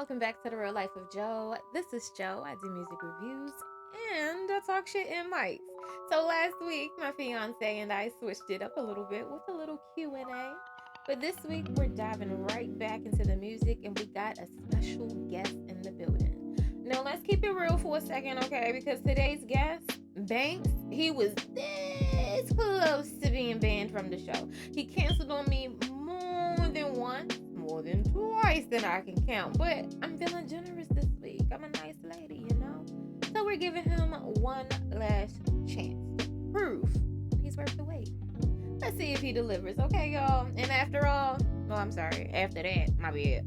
Welcome back to the Real Life of Joe. This is Joe. I do music reviews and I talk shit in mics. So last week, my fiance and I switched it up a little bit with a little Q&A. But this week, we're diving right back into the music and we got a special guest in the building. Now, let's keep it real for a second, okay? Because today's guest, Banks, he was this close to being banned from the show. He canceled on me more than once, more than twice than I can count. But I'm feeling generous this week. I'm a nice lady, you know? So we're giving him one last chance to prove he's worth the wait. Let's see if he delivers, okay, y'all? And after all, no, I'm sorry, after that, my bad.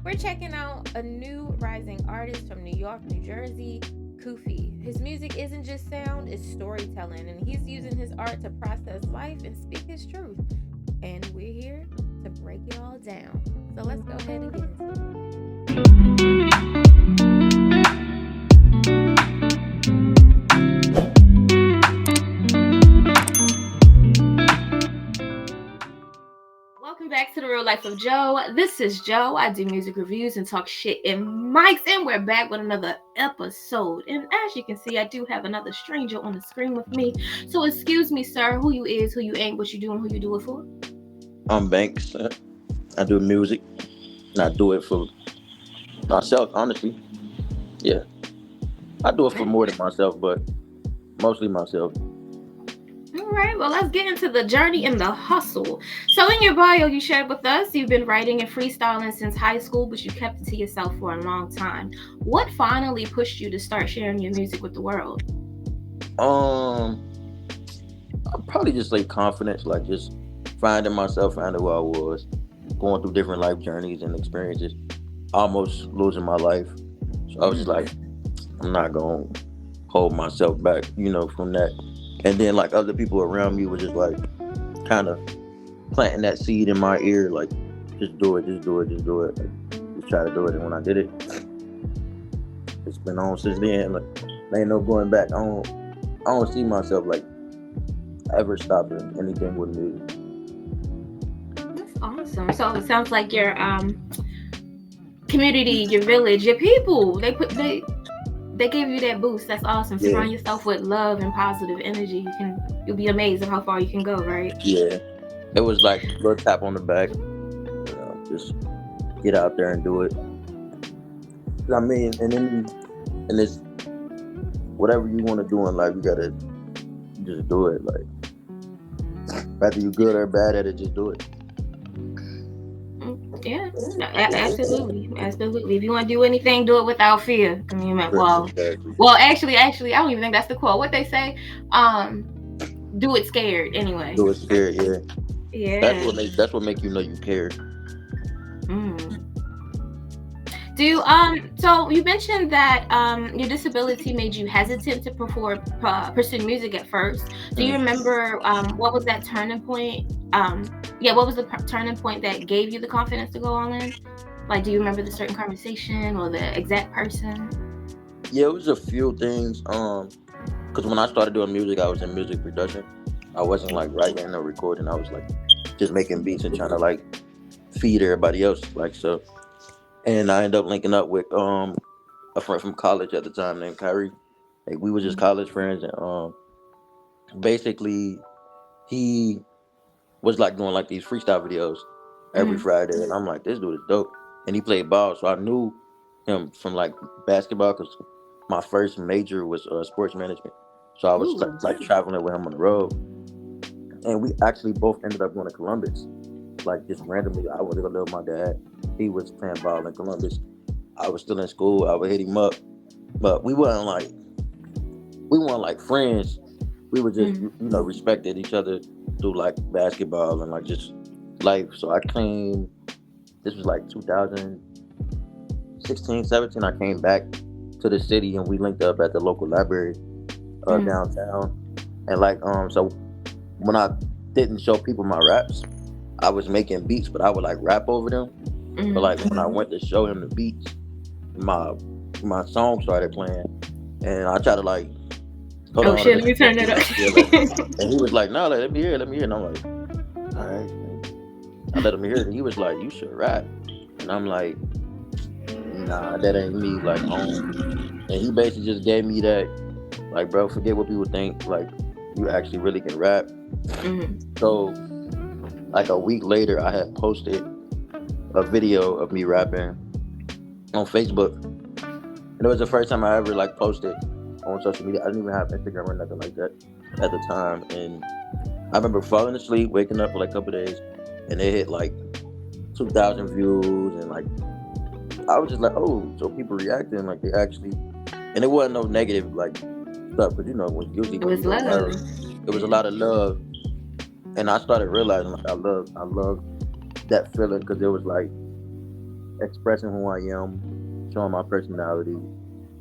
We're checking out a new rising artist from New York, New Jersey, KUFFI. His music isn't just sound, it's storytelling, and he's using his art to process life and speak his truth. And we're here to break it all down. So let's go ahead and get into it. Welcome back to the Real Life of Joe. This is Joe. I do music reviews and talk shit in mics, and we're back with another episode. And as you can see, I do have another stranger on the screen with me. So excuse me, sir, who you is, who you ain't, what you doing, who you do it for? I'm Banks. I do music, and I do it for myself, honestly. Yeah. I do it for more than myself, but mostly myself. All right, well, let's get into the journey and the hustle. So in your bio, you shared with us you've been writing and freestyling since high school, but you kept it to yourself for a long time. What finally pushed you to start sharing your music with the world? I'd probably just say confidence, like just finding myself, finding who I was, going through different life journeys and experiences, almost losing my life. So I was just like, I'm not gonna hold myself back, from that. And then like other people around me were just like kind of planting that seed in my ear, like just do it, just do it, just do it, like just try to do it. And when I did it, it's been on since then. Like there ain't no going back. I don't see myself like ever stopping anything with music. That's awesome. So it sounds like your community, your village, your people, they give you that boost. That's awesome. Yeah. Surround yourself with love and positive energy. You'll be amazed at how far you can go, right? Yeah. It was like a little tap on the back. Just get out there and do it. I mean, and it's whatever you want to do in life, you gotta just do it. Like whether you good or bad at it, just do it. Yeah, absolutely. If you want to do anything, do it without fear. I mean, well, actually, I don't even think that's the quote. What they say, do it scared anyway. Do it scared, yeah. Yeah. That's what make you know you care. So you mentioned that your disability made you hesitant to pursue music at first. Do you remember what was that turning point? What was the turning point that gave you the confidence to go all in? Like, do you remember the certain conversation or the exact person? Yeah, it was a few things. Because when I started doing music, I was in music production. I wasn't like writing or recording. I was like just making beats and trying to like feed everybody else, like so. And I ended up linking up with a friend from college at the time named Kyrie. Like we were just college friends, and basically he was like doing like these freestyle videos every Friday, and I'm like, this dude is dope. And he played ball, so I knew him from like basketball because my first major was sports management. So I was like traveling with him on the road, and we actually both ended up going to Columbus. Like just randomly, I went to go live with my dad. He was playing ball in Columbus. I was still in school. I would hit him up, but we weren't like friends. We were just respected each other through like basketball and like just life. So I came. This was like 2016, 17. I came back to the city and we linked up at the local library downtown. And like so when I didn't show people my raps, I was making beats, but I would like rap over them. But like when I went to show him the beats, my song started playing, and I tried to like, let me turn that up. And he was like, no, let me hear it. And I'm like, all right. I let him hear it, and he was like, you should rap. And I'm like, nah, that ain't me. Like, and he basically just gave me that, like, bro, forget what people think. Like, you actually really can rap. So, like a week later, I had posted a video of me rapping on Facebook, and it was the first time I ever like posted on social media. I didn't even have Instagram or nothing like that at the time, and I remember falling asleep, waking up for like a couple days, and they hit like 2,000 views, and like I was just like, oh, so people reacting like they actually, and it wasn't no negative like stuff, but you know, usually It when was you go love. viral, it was a lot of love, and I started realizing like I love that feeling because it was like expressing who I am, showing my personality,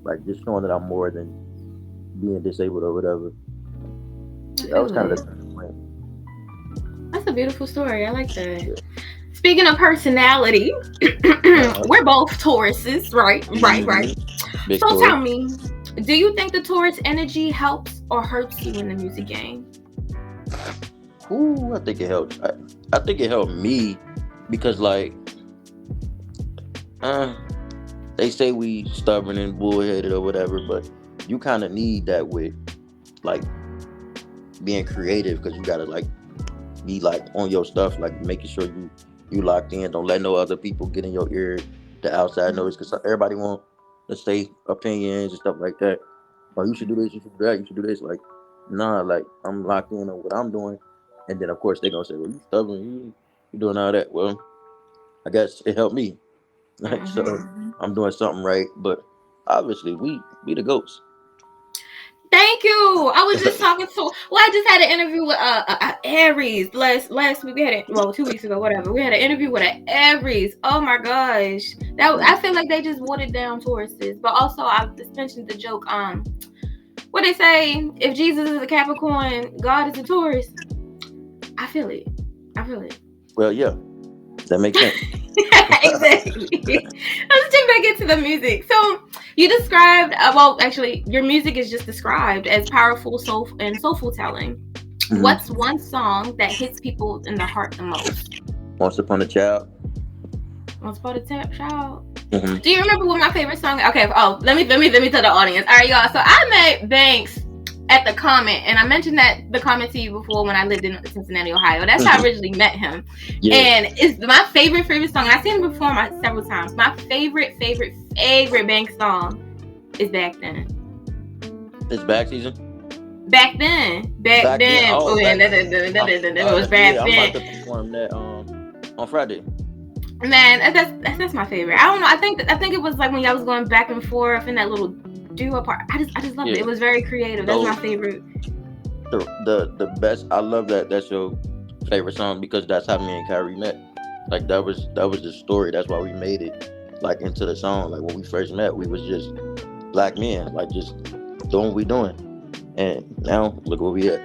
like just showing that I'm more than being disabled or whatever. I That was feel kind of it. the turning point. That's a beautiful story. I like that. Yeah. Speaking of personality, Uh-huh. we're both Tauruses, right? Right. Big So Taurus. tell me, do you think the Taurus energy helps or hurts you in the music game? Ooh, I think it helped. I think it helped me because like uh, they say we stubborn and bullheaded or whatever, but you kind of need that with like being creative because you gotta like be like on your stuff, like making sure you locked in. Don't let no other people get in your ear, the outside noise, because everybody want to say opinions and stuff like that. Oh, you should do this, you should do that, you should do this. Like, nah, like I'm locked in on what I'm doing, and then of course they gonna say, well, you stubborn, you doing all that. Well, I guess it helped me, like so I'm doing something right. But obviously, we the goats. Thank you. I was just talking to. Well, I just had an interview with Aries last week. We had it. Well, 2 weeks ago, whatever. We had an interview with an Aries. Oh my gosh, that I feel like they just watered down Tauruses. But also, I just mentioned the joke. What they say? If Jesus is a Capricorn, God is a Taurus. I feel it. Well, yeah, that makes sense. Exactly. Let's jump back into the music. So you described, well, actually, your music is just described as powerful, soulful telling. Mm-hmm. What's one song that hits people in the heart the most? Once Upon a Child. Once Upon a Child. Mm-hmm. Do you remember what my favorite song? Okay. Oh, let me tell the audience. All right, y'all. So I met Banks at the Comment, and I mentioned the Comment to you before when I lived in Cincinnati, Ohio. That's how I originally met him. Yeah. And it's my favorite song. And I've seen him perform several times. My favorite Banks song is Back Then. It's back season? Back then. Oh, it was back then. I'm about to perform that on Friday. Man, that's my favorite. I don't know. I think it was like when y'all was going back and forth in that little duo part. I just loved it. It was very creative. That's my favorite. The best. I love that. That's your favorite song because that's how me and Kyrie met. Like that was the story. That's why we made it like into the song. Like when we first met, we was just black men, like just doing what we doing. And now look where we at.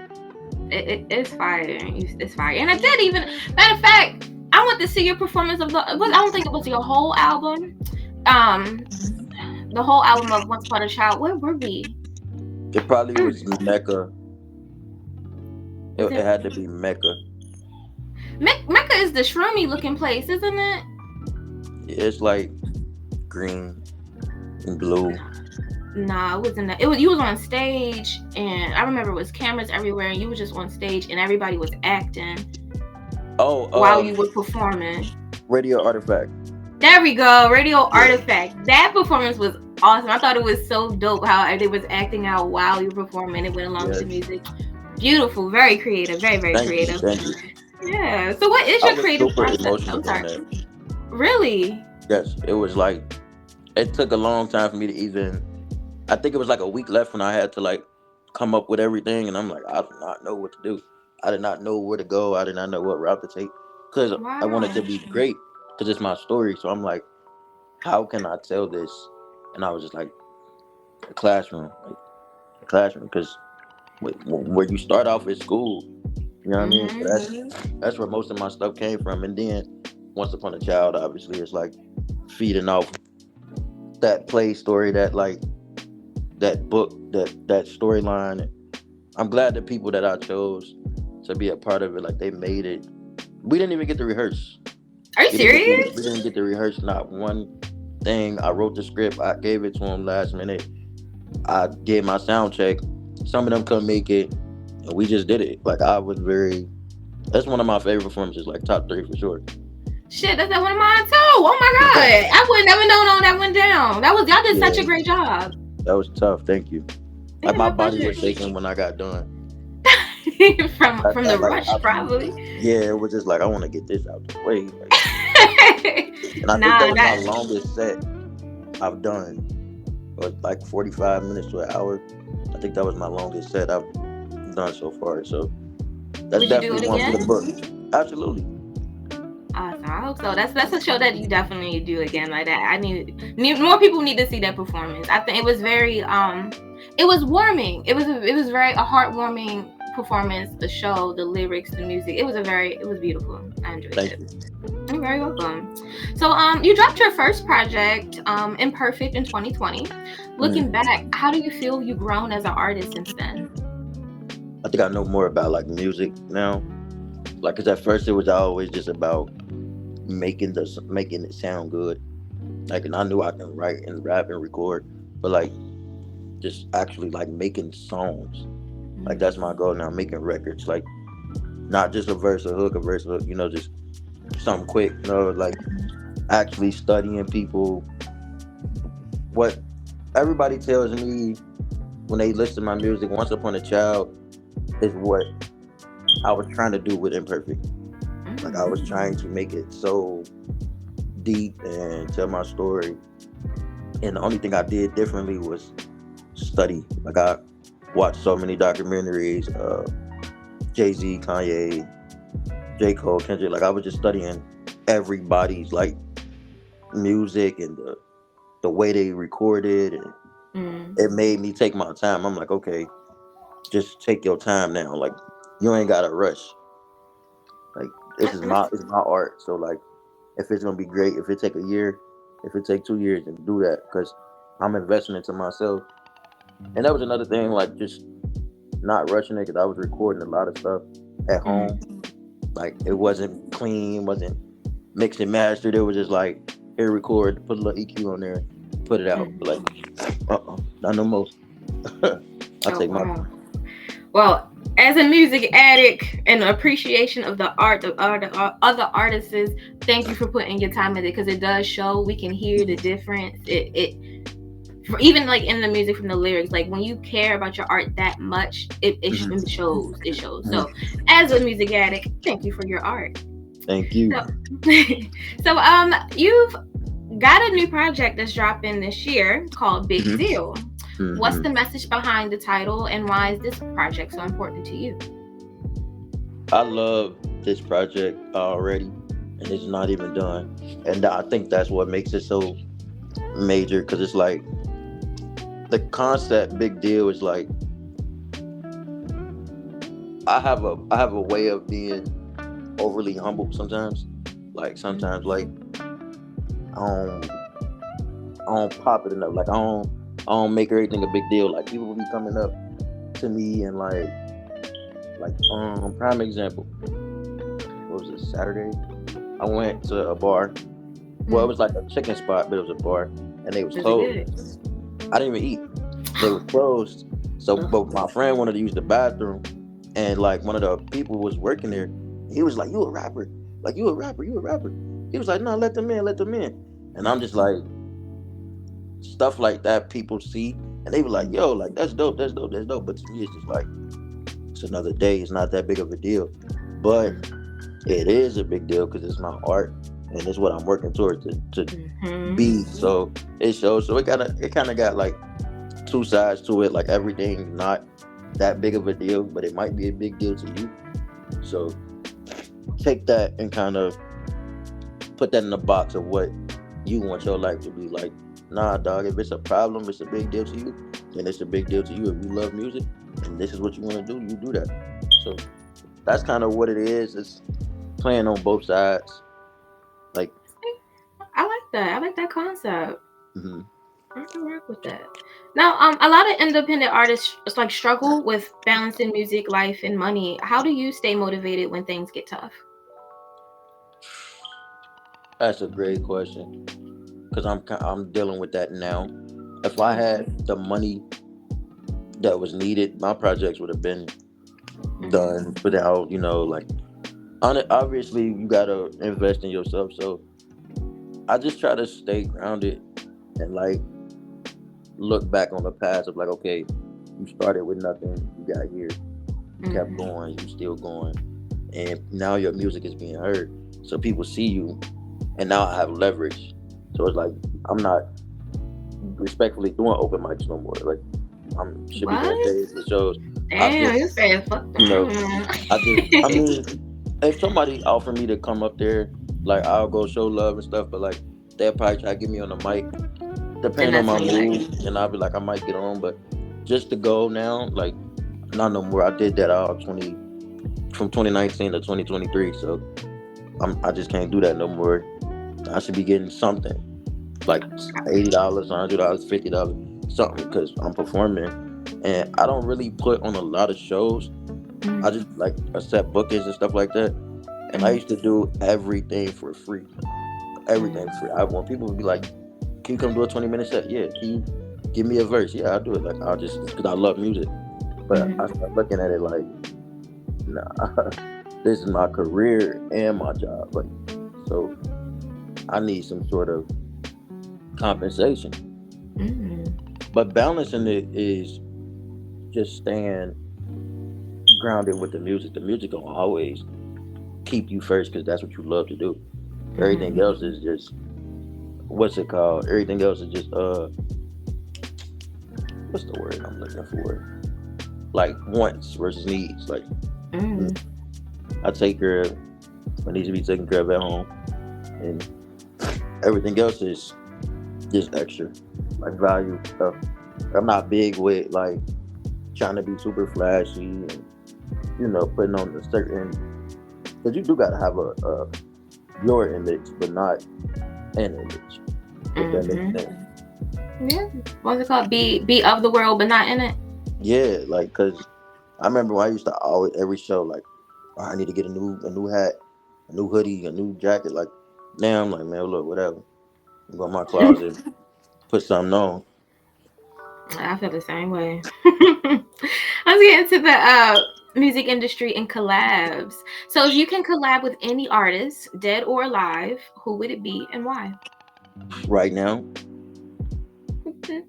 It's fire. It's fire. And I did even, matter of fact, I went to see your performance of I don't think it was your whole album. The whole album of Once Upon a Child. Where were we? It probably was Mecca. It had to be Mecca. Mecca is the shroomy looking place, isn't it? It's like green and blue. Nah, it wasn't that. You was on stage, and I remember it was cameras everywhere, and you were just on stage, and everybody was acting. While you were performing. Radio Artifact. There we go, Radio Artifact. That performance was awesome. I thought it was so dope how they was acting out while you were performing. It went along with the music. Beautiful, very creative, very creative. Thank you. Yeah. So, what is your creative process? I'm sorry. Really? Yes, it was like it took a long time for me to even. I think it was like a week left when I had to like come up with everything, and I'm like, I do not know what to do. I did not know where to go. I did not know what route to take because I wanted to be great because it's my story. So I'm like, how can I tell this? And I was just like, the classroom, because where you start off at school, you know what I mean? So that's where most of my stuff came from. And then Once Upon a Child, obviously, it's like feeding off that play story, that like that book, that storyline. I'm glad the people that I chose to be a part of it, like they made it. We didn't even get to rehearse. Are you serious? We didn't get to rehearse not one thing. I wrote the script. I gave it to him last minute. I did my sound check. Some of them couldn't make it, and we just did it. Like I was very. That's one of my favorite performances. Like top 3 for sure. Shit, that's one of mine too. Oh my god, I would never known that went down. Y'all did such a great job. That was tough. Thank you. Yeah, Like my my body pleasure. was shaking when I got done. from the rush, probably. Yeah, it was just like I want to get this out the way. Like, and I think that was my longest set I've done. Like 45 minutes to an hour. I think that was my longest set I've done so far. So that's definitely one for the book. Absolutely. Awesome. I hope so. That's a show that you definitely do again like that. I need more people need to see that performance. I think it was very it was warming. It was very a heartwarming performance, the show, the lyrics, the music. It was beautiful. I enjoyed it. You're very welcome. So you dropped your first project, Imperfect, in 2020. Looking back, how do you feel you've grown as an artist since then? I think I know more about like music now. Like, cause at first it was always just about making it sound good. Like, and I knew I can write and rap and record, but like just actually like making songs. Like that's my goal now, making records. Like not just a verse, a hook, you know, just something quick, you know, like actually studying people. What everybody tells me when they listen to my music, Once Upon a Child, is what I was trying to do with Imperfect. Like I was trying to make it so deep and tell my story. And the only thing I did differently was study. Like I watched so many documentaries, Jay-Z, Kanye, J. Cole, Kendrick. Like I was just studying everybody's like music and the way they recorded, and it made me take my time. I'm like, okay, just take your time now. Like you ain't gotta rush. Like it's my art. So like if it's gonna be great, if it take a year, if it take 2 years, then do that because I'm investing into myself. And that was another thing, like just not rushing it because I was recording a lot of stuff at home. Like it wasn't clean, wasn't mixed and mastered. It was just like here, record, put a little EQ on there, put it out. Like, not no more. I take my. Well, as a music addict and appreciation of the art of other artists, thank you for putting your time in it because it does show. We can hear the difference. It even like in the music from the lyrics, like when you care about your art that much, it shows. It shows. So, as a music addict, thank you for your art. Thank you. So you've got a new project that's dropping this year called Big Deal. What's the message behind the title, and why is this project so important to you? I love this project already, and it's not even done. And I think that's what makes it so major, because it's like the concept Big Deal is like I have a way of being overly humble sometimes. Like sometimes like I don't pop it enough. Like I don't make everything a big deal. Like people will be coming up to me and like prime example. What was it, Saturday? I went to a bar. Well, it was like a chicken spot, but it was a bar, and they was closed. I didn't even eat. They were closed. So, but my friend wanted to use the bathroom, and like one of the people was working there. He was like, "You a rapper? Like you a rapper? You a rapper?" He was like, "No, let them in, let them in." And I'm just like, stuff like that people see, and they be like, "Yo, like that's dope, that's dope, that's dope." But to me, it's just like it's another day. It's not that big of a deal, but it is a big deal because it's my art and it's what I'm working towards to be. So it shows. So it kind of got like two sides to it. Like everything not that big of a deal, but it might be a big deal to you. So take that and kind of put that in the box of what you want your life to be like. Nah, dog, if it's a problem, it's a big deal to you, then it's a big deal to you. If you love music and this is what you want to do, you do that. So that's kind of what it is. It's playing on both sides. Like, I like that. I like that concept. I can work with that. Now, a lot of independent artists like struggle with balancing music, life, and money. How do you stay motivated when things get tough? That's a great question. because I'm dealing with that now. If I had the money that was needed, my projects would have been done without, like, obviously you gotta invest in yourself. So I just try to stay grounded and like look back on the past of like, okay, you started with nothing, you got here, you kept going, you still going, and now your music is being heard. So people see you, and now I have leverage. So it's like I'm not respectfully doing open mics no more. Like should be doing days and shows. Damn, you said fuck You know, I that. mean, if somebody offer me to come up there, like I'll go show love and stuff, but like they'll probably try to get me on the mic, And depending on that's my when you like, mood, and I'll be like I might get on, but just to go now, like not no more. I did that all 2019 to 2023, so I just can't do that no more. I should be getting something like $80, $100, $50, something, because I'm performing, and I don't really put on a lot of shows. I just like accept bookings and stuff like that. And I used to do everything for free. Everything free. I want people to be like, "Can you come do a 20-minute set?" Yeah. Can you give me a verse? Yeah, I'll do it. Like I'll just because I love music. But I start looking at it like, nah, this is my career and my job. Like, so I need some sort of compensation. But balancing it is just staying grounded with the music. The music will always keep you first because that's what you love to do. Everything else is just what's it called? Everything else is just what's the word I'm looking for? Like wants versus needs. Like I take care of what needs to be taken care of at home, and everything else is just extra, like value stuff. I'm not big with like trying to be super flashy and putting on a certain, because you do gotta have a your image, but not an image. If that makes sense. Yeah. What's it called? Be of the world, but not in it. Yeah, like because I remember when I used to always every show like, oh, I need to get a new hat, a new hoodie, a new jacket. Like now I'm like, man, look, whatever. Go in my closet, put something on. I feel the same way. Let's get into the music industry and collabs. So, if you can collab with any artist, dead or alive, who would it be and why? Right now,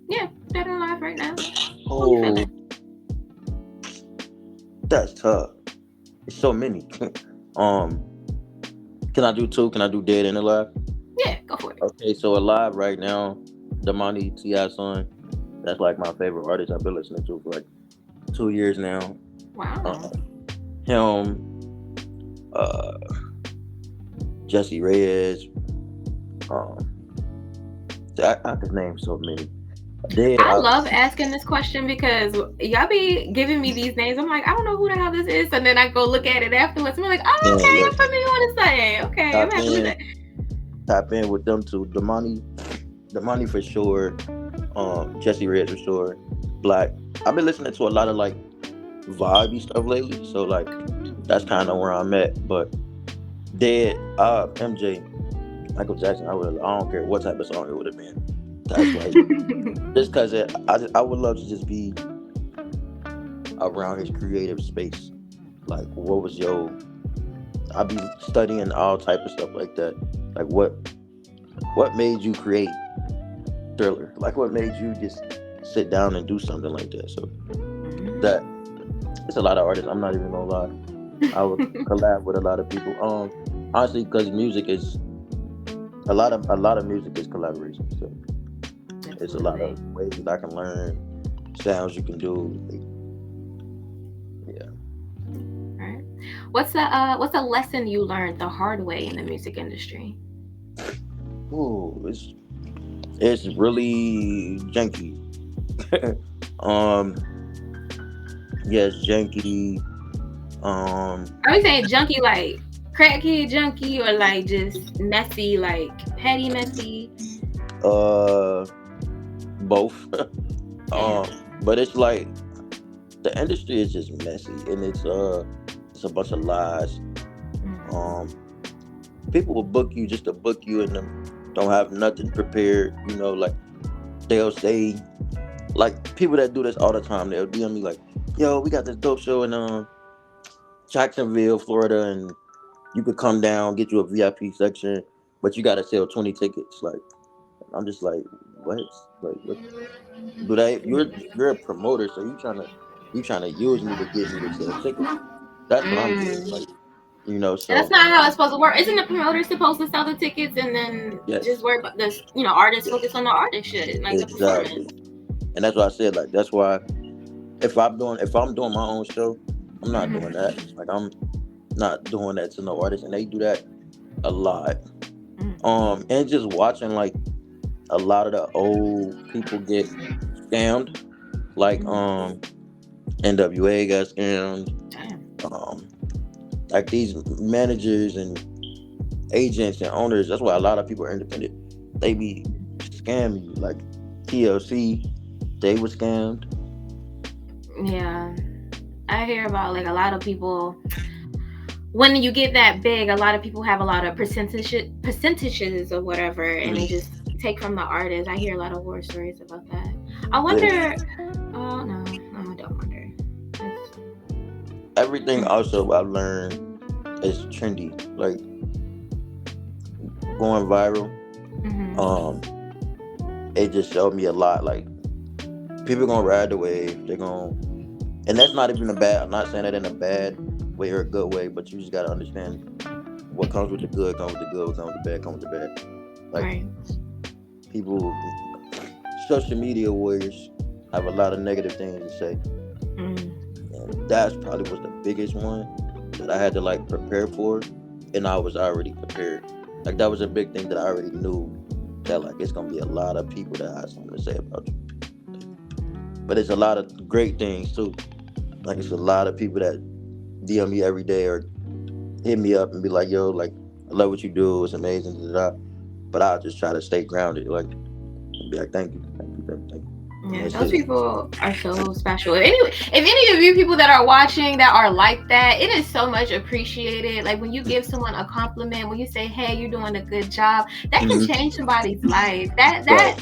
Yeah, dead or alive right now. Who you oh, feeling? that's tough. It's so many. um, can I do two? Can I do dead and alive? Yeah, go for it. Okay, so alive right now, Damani T.I. son. That's like my favorite artist I've been listening to for like 2 years now. Wow. Him, uh, Jesse Reyes. Um, I could name so many. I love asking this question because y'all be giving me these names. I'm like, I don't know who the hell this is, and then I go look at it afterwards. I'm like, oh, okay, I'm familiar with this thing. Okay, I'm happy with it. Tap in with them two. Damani for sure. Jesse Reyes for sure. Black. I've been listening to a lot of like vibey stuff lately, so like that's kind of where I'm at. But dead, MJ, Michael Jackson. I don't care what type of song it would have been. That's like just because I would love to just be around his creative space. Like, what was I'd be studying all type of stuff like that. Like, what made you create Thriller? Like, what made you just sit down and do something like that? So that it's a lot of artists. I'm not even gonna lie. I would collab with a lot of people. Honestly, because music is a lot of music is collaboration. So it's a lot of ways that I can learn, sounds you can do. Yeah. All right. What's a lesson you learned the hard way in the music industry? Ooh, it's really janky. Yes, janky. Are you saying junky like crackhead junky, or like just messy, like petty messy? Both. But it's like the industry is just messy, and it's a bunch of lies. People will book you just to book you, and don't have nothing prepared. Like they'll say, like people that do this all the time, they'll DM me like, "Yo, we got this dope show in Jacksonville, Florida, and you could come down, get you a VIP section, but you got to sell 20 tickets." Like I'm just like, what? Like what? Do they? You're a promoter, so you trying to use me to get me to sell tickets. That's what I'm getting. Mm. Like And that's so not how it's supposed to work. Isn't the promoter supposed to sell the tickets and then just yes, worry about this? Artists yes, focus on the artist shit, like the exactly. performance. And that's why I said like that's why if I'm doing my own show, I'm not doing Mm-hmm. that. Like I'm not doing that to no artist, and they do that a lot. And just watching like a lot of the old people get scammed, like NWA got scammed, Damn. um, like these managers and agents and owners. That's why a lot of people are independent. They be scamming you, like TLC. They were scammed. Yeah, I hear about like a lot of people. When you get that big, a lot of people have a lot of percentages or whatever, and they just take from the artist. I hear a lot of war stories about that. I Yeah. wonder. Oh no, I don't wonder. That's, Everything also I've learned is trendy, like going viral. mm-hmm. Um, it just showed me a lot. Like people gonna ride the wave. They're gonna, and that's not even a bad. I'm not saying that in a bad way or a good way, but you just gotta understand what comes with the good comes with the good. What comes with the bad comes with the bad. Like Right. people, social media warriors have a lot of negative things to say, and that's probably was the biggest one that I had to like prepare for, and I was already prepared. Like that was a big thing that I already knew that like it's gonna be a lot of people that have something to say about you, but it's a lot of great things too. Like it's a lot of people that DM me every day or hit me up and be like, "Yo, like I love what you do. It's amazing." Da, da, da. But I'll just try to stay grounded, like and be like, "Thank you, thank you, thank you, thank you." And Yeah, that's those it. people are so special. If any of you people that are watching that are like that, it is so much appreciated. Like when you give someone a compliment, when you say, "Hey, you're doing a good job," that can Mm-hmm. change somebody's life. That Right. that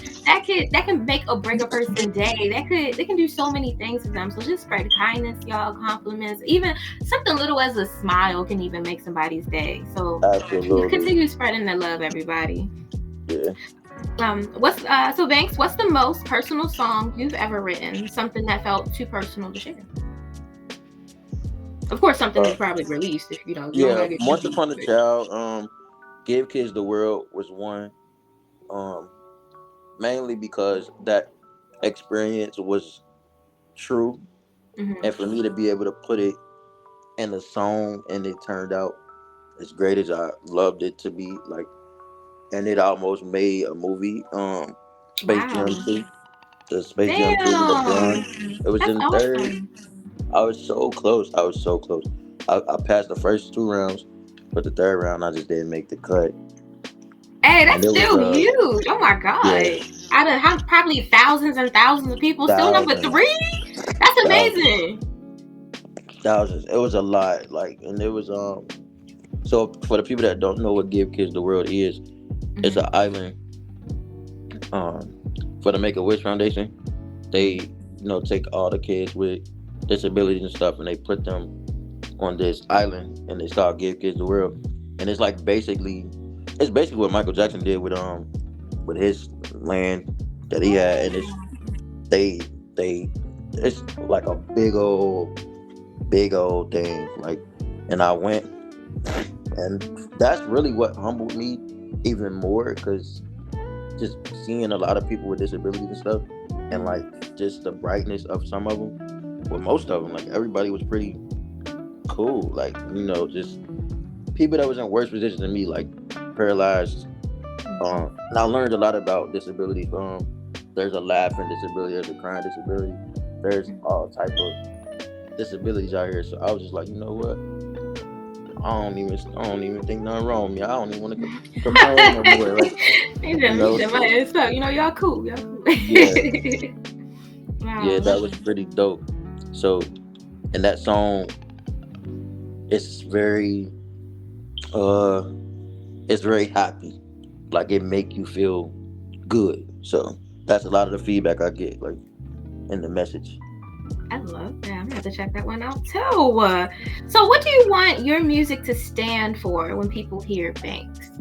that can make or break a person's day. They can do so many things to them. So just spread kindness, y'all. Compliments, even something little as a smile can even make somebody's day. So Absolutely. continue spreading the love, everybody. Yeah. So Banks, what's the most personal song you've ever written? Something that felt too personal to share. Of course, something Uh, that's probably released if you don't yeah. gotta get too Once deep. Upon a Child, Give Kids the World was one. Um, Mainly because that experience was true, Mm-hmm. and for me to be able to put it in a song and it turned out as great as I loved it to be, like, and it almost made a movie. Space Jam Wow. 2, the Space Jam 2 with LeBron. Damn. It was That's in third. awesome. I was so close. I was so close. I passed the first two rounds, but the third round I just didn't make the cut. Hey, And that's it was still huge. Oh my yeah, god. Out of how probably thousands and thousands of people, still number thousands, three? That's thousands, amazing. thousands. It was a lot. Like, and it was So for the people that don't know what Give Kids the World is, it's an Mm-hmm. island um for the Make a Wish Foundation. They take all the kids with disabilities and stuff, and they put them on this island, and it's called Give Kids the World. And it's basically what Michael Jackson did with his land that he had, and they they it's like a big old thing, like. And I went, and that's really what humbled me even more, because just seeing a lot of people with disabilities and stuff, and like just the brightness of some of them, well, most of them, like everybody was pretty cool, like just people that was in worse positions than me, like paralyzed. And I learned a lot about disabilities. There's a laughing disability, there's a crying disability, there's all type of disabilities out here. So I was just like, you know what? I don't even think nothing wrong with me. I don't even want to complain no more. Like, Man, so it's up. Y'all cool. Y'all cool. yeah, yeah, Wow. that was pretty dope. So, and that song, it's very, uh, it's very happy. like it make you feel good. So that's a lot of the feedback I get, like in the message. I love that. I'm gonna have to check that one out too. So, what do you want your music to stand for when people hear Banks?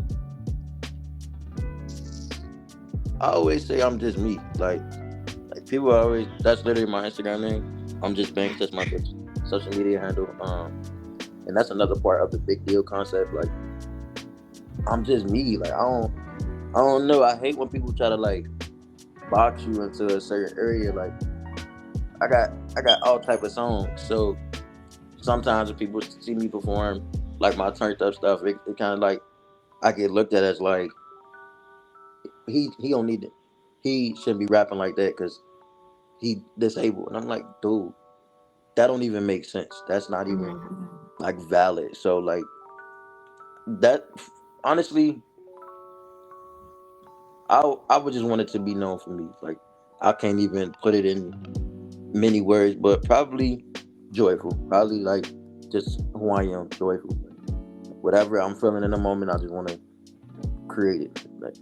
I always say I'm just me. Like people always, that's literally my Instagram name. I'm just Banks. That's my social media handle. And that's another part of the big deal concept. Like I'm just me. Like I don't know. I hate when people try to like box you into a certain area. Like I got all type of songs. So sometimes when people see me perform like my turned up stuff, it kind of like I get looked at as like he don't need it. He shouldn't be rapping like that because he disabled. And I'm like, dude, that don't even make sense. That's not even Mm-hmm. like valid. So like that, honestly, I would just want it to be known for me. Like I can't even put it in many words, but probably joyful. Probably like just who I am, joyful. Whatever I'm feeling in the moment, I just want to create it. Like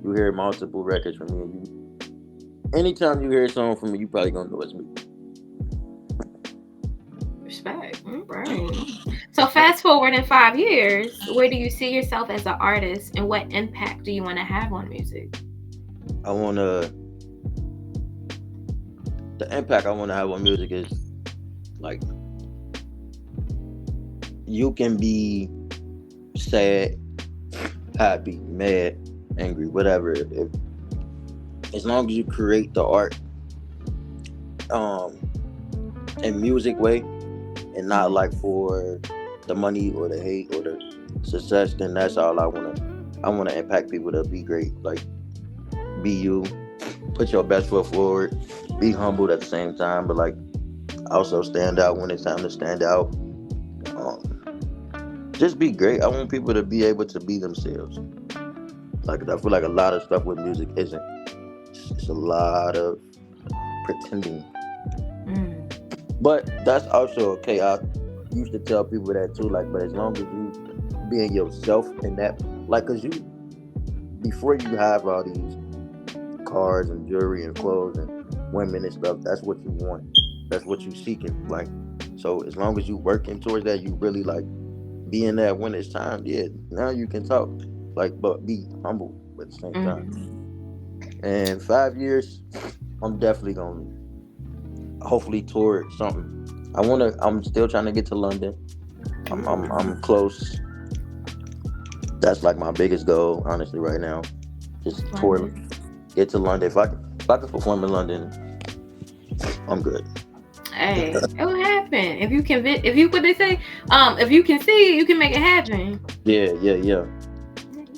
you hear multiple records from me, and anytime you hear a song from me, you probably gonna know it's me. Respect. All right. So, fast forward in 5 years, where do you see yourself as an artist, and what impact do you want to have on music? I wanna the impact I wanna have on music is like you can be sad, happy, mad, angry, whatever. If as long as you create the art, um, in music way, and not like for the money or the hate or the success, then that's all I wanna. I wanna impact people to be great. Like be you, put your best foot forward, be humbled at the same time, but like also stand out when it's time to stand out. Just be great. I want people to be able to be themselves. Like I feel like a lot of stuff with music isn't. It's a lot of pretending, Mm. but that's also okay. I used to tell people that too. Like, but as long as you being yourself in that, like, cause you before you have all these cars and jewelry and clothes and women and stuff, that's what you want. That's what you seeking. Like, so as long as you working towards that, you really like being there when it's time. Yeah, now you can talk. Like, but be humble at the same time. And 5 years, I'm definitely gonna hopefully tour something. I'm still trying to get to London. I'm close. That's like my biggest goal, honestly, right now. Just tour, get to London. If I can perform in London, I'm good. Hey, it will happen. If you can, if you what they say, if you can see, you can make it happen. Yeah. You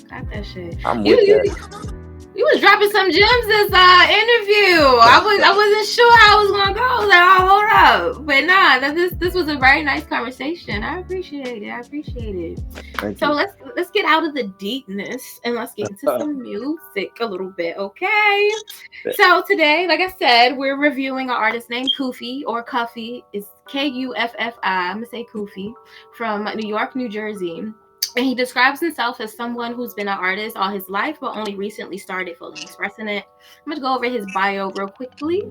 got that shit. I'm with that. You was dropping some gems this interview. I wasn't sure how it was gonna go. I was like, oh, hold up. But nah, this was a very nice conversation. I appreciate it. Thank So you. let's get out of the deepness and let's get into some music a little bit, okay? So today, like I said, we're reviewing an artist named KUFFI or KUFFI. It's KUFFI. I'm gonna say KUFFI from New York, New Jersey. And he describes himself as someone who's been an artist all his life, but only recently started fully expressing it. I'm going to go over his bio real quickly.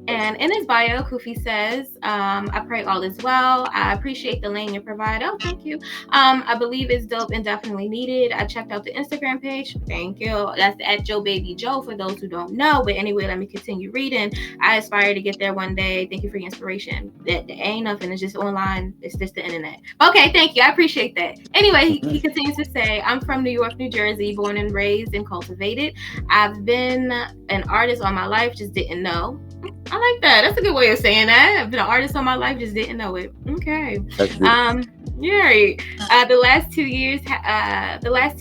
And in his bio, KUFFI says, I pray all is well. I appreciate the lane you provide. Oh, thank you. I believe it's dope and definitely needed. I checked out the Instagram page. Thank you. That's at Joe Baby Joe for those who don't know. But anyway, let me continue reading. I aspire to get there one day. Thank you for your inspiration. That ain't nothing. It's just online. It's just the internet. Okay, thank you. I appreciate that. Anyway, he continues to say, I'm from New York, New Jersey, born and raised and cultivated. I've been an artist all my life, just didn't know. I like that. That's a good way of saying that. I've been an artist all my life, just didn't know it. Okay. Yeah. The last 2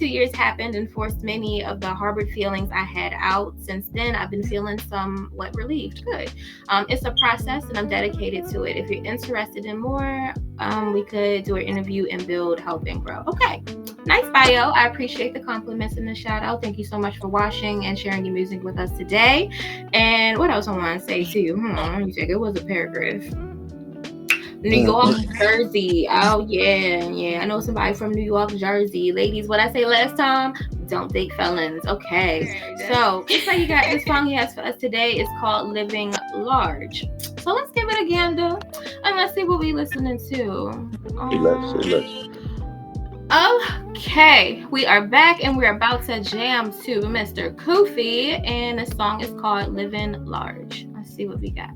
years happened and forced many of the harbored feelings I had out. Since then, I've been feeling somewhat relieved. Good. It's a process, and I'm dedicated to it. If you're interested in more, we could do an interview and build, help, and grow. Okay. Nice bio. I appreciate the compliments and the shout out. Thank you so much for watching and sharing your music with us today. And what else I want to say to you? You said it was a paragraph. New York, Jersey. Oh yeah, yeah. I know somebody from New York, Jersey. Ladies, what I say last time? Don't date felons. Okay. So just like you got this song he has for us today is called Living Large. So let's give it a gander and let's see what we listening to. Let's. Okay, we are back and we're about to jam to Mr. KUFFI, and the song is called Living Large. Let's see what we got.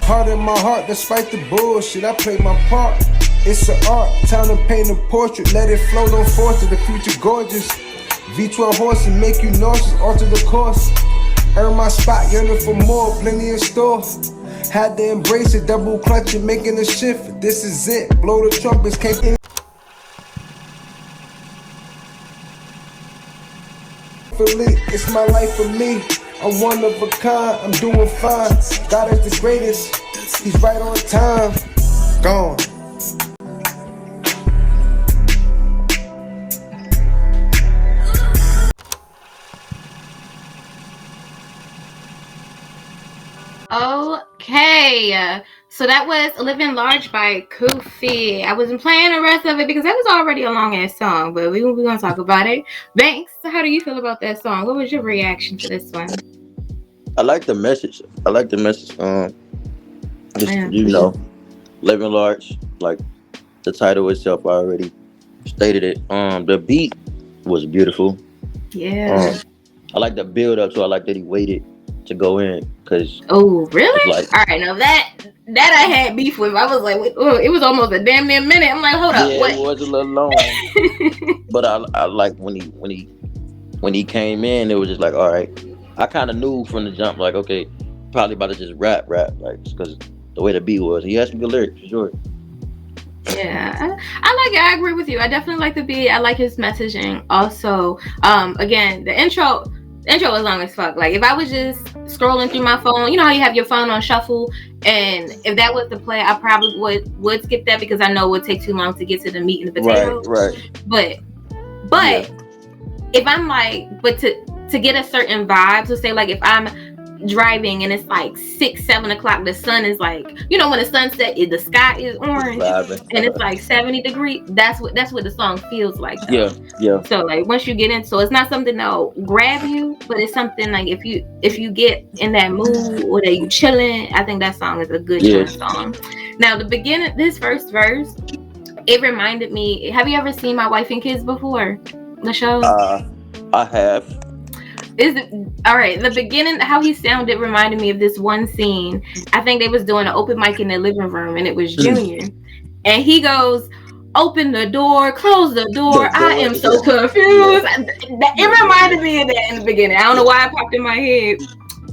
Heart in my heart, despite the bullshit, I play my part. It's an art, time to paint a portrait. Let it flow, don't force it, the future gorgeous. V12 horses make you nauseous, alter the course. Earn my spot, yearning for more, plenty in store. Had to embrace it, double clutch it, making a shift. This is it, blow the trumpets, can't in. It's my life for me. I'm one of a kind, I'm doing fine. God is the greatest, he's right on time. Gone. Okay, so that was Living Large by KUFFI. I wasn't playing the rest of it because that was already a long ass song, but we're gonna talk about it. Banks, how do you feel about that song? What was your reaction to this one? I like the message. Just, living large. Like the title itself, I already stated it. The beat was beautiful. Yeah. I like the build up, so I like that he waited to go in because. Oh really? All right, now that I had beef with. I was like, it was almost a damn near minute. I'm like, hold up, yeah, what? It was a little long, but I like when he came in, it was just like, all right. I kind of knew from the jump, like, okay, probably about to just rap, like, because the way the beat was. He had some good lyrics for sure. Yeah, I like it. I agree with you. I definitely like the beat. I like his messaging. Also, again, the intro was long as fuck. Like if I was just scrolling through my phone, you know how you have your phone on shuffle, and if that was the play, I probably would skip that because I know it would take too long to get to the meat and the potatoes. Right. But if I'm like, but to get a certain vibe, so say like if I'm driving and it's like 6-7 o'clock, the sun is like, you know, when the sun set, the sky is orange and it's like 70 degrees. That's what the song feels like. Yeah. So like once you get in, so it's not something that'll grab you, but it's something like if you get in that mood or that you chilling, I think that song is a good song. Now the beginning, this first verse, it reminded me. Have you ever seen My Wife and Kids before? The show. I have. Is it all right? The beginning, how he sounded, reminded me of this one scene. I think they was doing an open mic in their living room, and it was Junior, and he goes, "Open the door, close the door. I am so confused." It reminded me of that in the beginning. I don't know why it popped in my head,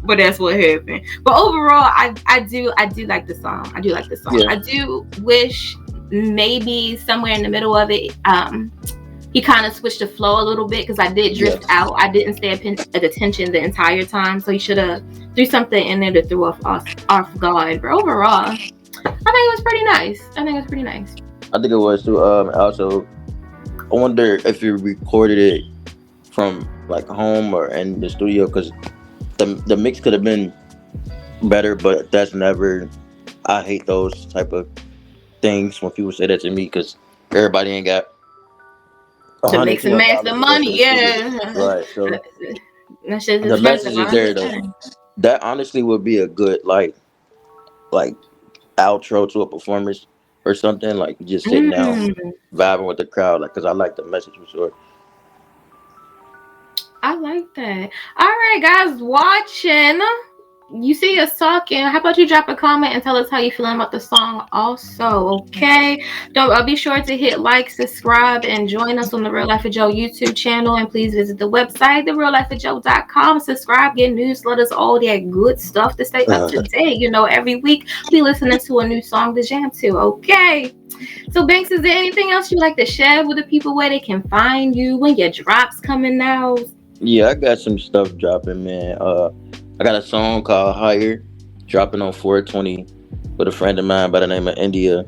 but that's what happened. But overall, I do like the song. I do like the song. I do wish maybe somewhere in the middle of it, he kind of switched the flow a little bit because I did drift out. I didn't stay at attention the entire time, so he should have threw something in there to throw off guard. But overall, I think it was pretty nice. I think it was too. Also, I wonder if you recorded it from like home or in the studio because the mix could have been better, but that's never. I hate those type of things when people say that to me because everybody ain't got. To make some massive money, right. So the message is there though. That honestly would be a good like outro to a performance or something, like just sitting down vibing with the crowd, like because I like the message for sure. I like that. All right, guys, watching. you see us talking, how about you drop a comment and tell us how you feeling about the song also, okay? Don't be sure to hit like, subscribe, and join us on the Real Life of Joe YouTube channel. And please visit the website, thereallifeofjoe.com. Subscribe, get newsletters, all that good stuff to stay up to date. You know, every week we listening to a new song to jam to, okay? So, Banks, is there anything else you'd like to share with the people where they can find you when your drops coming out? Yeah, I got some stuff dropping, man. I got a song called Higher, dropping on 420 with a friend of mine by the name of India.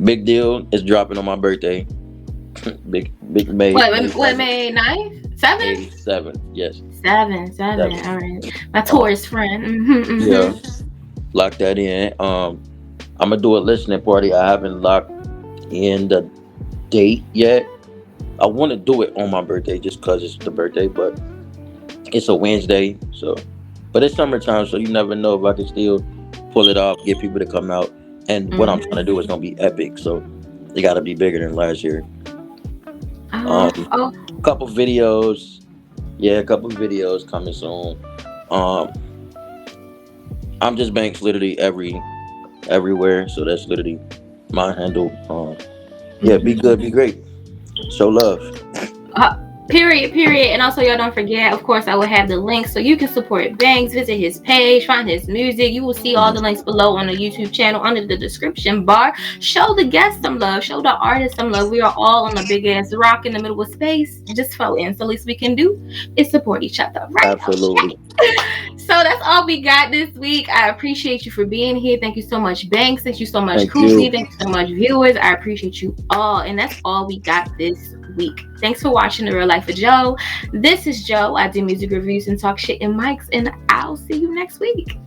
Big Deal is dropping on my birthday. big May. What, May 9th? 7th? 7th, yes. 7. All right. My Taurus friend. Yeah. Lock that in. I'm gonna do a listening party. I haven't locked in the date yet. I want to do it on my birthday just because it's the birthday, but it's a Wednesday, so. But it's summertime, so you never know if I can still pull it off, get people to come out. And what I'm trying to do is gonna be epic, so it got to be bigger than last year. Couple videos, a couple videos coming soon. I'm just Banks literally everywhere, so that's literally my handle. Be good, be great, show love. Period. And also, y'all don't forget, of course, I will have the links so you can support Banks, visit his page, find his music. You will see all the links below on the YouTube channel under the description bar. Show the guests some love, show the artists some love. We are all on a big ass rock in the middle of space, just floating. So, least we can do is support each other, right? Absolutely. So that's all we got this week. I appreciate you for being here. Thank you so much, Banks. Thank you so much, KUFFI. Thank you so much, viewers. I appreciate you all. And that's all we got this week. Thanks for watching The Real Life of Joe. This is Joe. I do music reviews and talk shit in mics, and I'll see you next week.